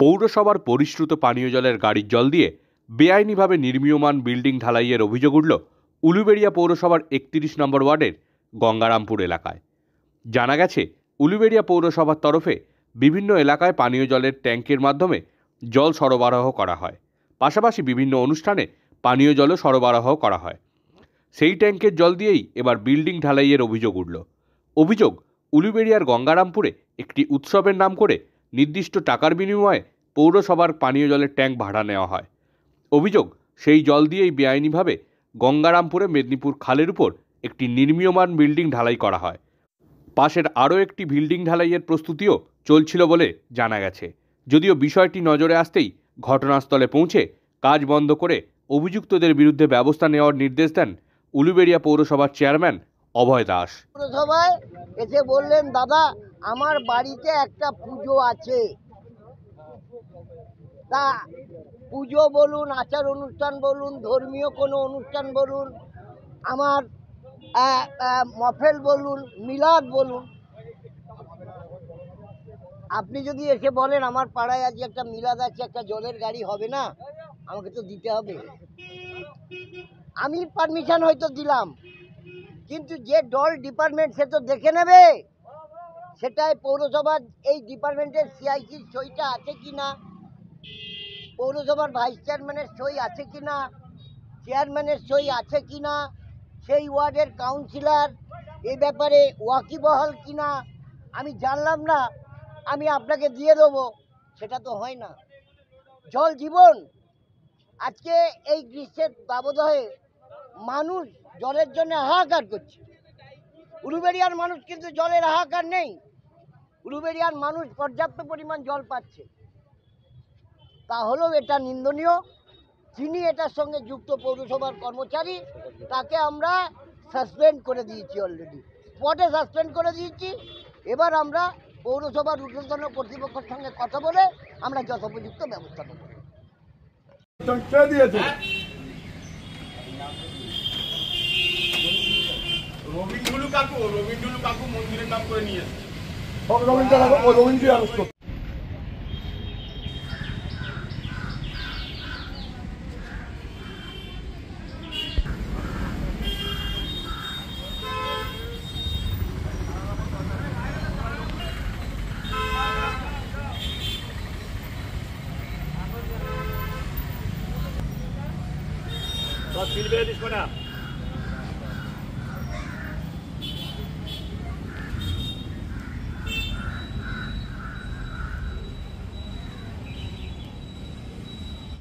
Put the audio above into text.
পৌরসভার পরিশ্রুত পানীয় জলের গাড়ির জল দিয়ে বেআইনিভাবে নির্মীয়মান বিল্ডিং ঢালাইয়ের অভিযোগ উঠল উলুবেড়িয়া পৌরসভার ৩১ নম্বর ওয়ার্ডের গঙ্গারামপুর এলাকায়। জানা গেছে, উলুবেড়িয়া পৌরসভার তরফে বিভিন্ন এলাকায় পানীয় জলের ট্যাঙ্কের মাধ্যমে জল সরবরাহ করা হয়, পাশাপাশি বিভিন্ন অনুষ্ঠানে পানীয় জলও সরবরাহ করা হয়। সেই ট্যাঙ্কের জল দিয়েই এবার বিল্ডিং ঢালাইয়ের অভিযোগ উঠল। অভিযোগ, উলুবেড়িয়ার গঙ্গারামপুরে একটি উৎসবের নাম করে নির্দিষ্ট টাকার বিনিময়ে পৌরসভার পানীয় জলের ট্যাঙ্ক ভাড়া নেওয়া হয়। অভিযোগ, সেই জল দিয়েই বেআইনিভাবে গঙ্গারামপুরে মেদিনীপুর খালের উপর একটি নির্মীয়মান বিল্ডিং ঢালাই করা হয়। পাশের আরও একটি বিল্ডিং ঢালাইয়ের প্রস্তুতিও চলছিল বলে জানা গেছে। যদিও বিষয়টি নজরে আসতেই ঘটনাস্থলে পৌঁছে কাজ বন্ধ করে অভিযুক্তদের বিরুদ্ধে ব্যবস্থা নেওয়ার নির্দেশ দেন উলুবেড়িয়া পৌরসভার চেয়ারম্যান অভয় দাস। পৌরসভায় এসে বললেন, দাদা আমার বাড়িতে একটা পুজো আছে, তা পুজো বলুন, আচার অনুষ্ঠান বলুন, ধর্মীয় কোনো অনুষ্ঠান বলুন, আমার মফেল বলুন, মিলাদ বলুন, আপনি যদি এসে বলেন আমার পাড়ায় আজ একটা মিলাদ আছে, একটা জলের গাড়ি হবে না, আমাকে তো দিতে হবে। আমি পারমিশন হয়তো দিলাম, কিন্তু যে জল ডিপার্টমেন্ট সে তো দেখে নেবে, সেটাই পৌরসভার এই ডিপার্টমেন্টের সিআইসির সইটা আছে কি না, পৌরসভার ভাইস চেয়ারম্যানের সই আছে কি না, চেয়ারম্যানের সই আছে কি না, সেই ওয়ার্ডের কাউন্সিলর এই ব্যাপারে ওয়াকিবহাল কি না আমি জানলাম না, আমি আপনাকে দিয়ে দেবো, সেটা তো হয় না। জল জীবন। আজকে এই গ্রীষ্মের দাবদাহে মানুষ জলের জন্য হাহাকার করছে। উলুবেড়িয়ার মানুষ কিন্তু জলের হাহাকার নেই, উলুবেড়িয়ার মানুষ পর্যাপ্ত পরিমাণ জল পাচ্ছে। তাহলেও এটা নিন্দনীয়। যিনি এটার সঙ্গে যুক্ত পৌরসভার কর্মচারী, তাকে আমরা সাসপেন্ড করে দিয়েছি, অলরেডি স্পটে সাসপেন্ড করে দিয়েছি। এবার আমরা পৌরসভার ঊর্ধ্বতন কর্তৃপক্ষের সঙ্গে কথা বলে আমরা যথোপযুক্ত ব্যবস্থা নেব। রবীন্দ্র কাকু মন্দিরের নাম করে নিয়ে এসেছে। ফিল বেড়ে দিস না।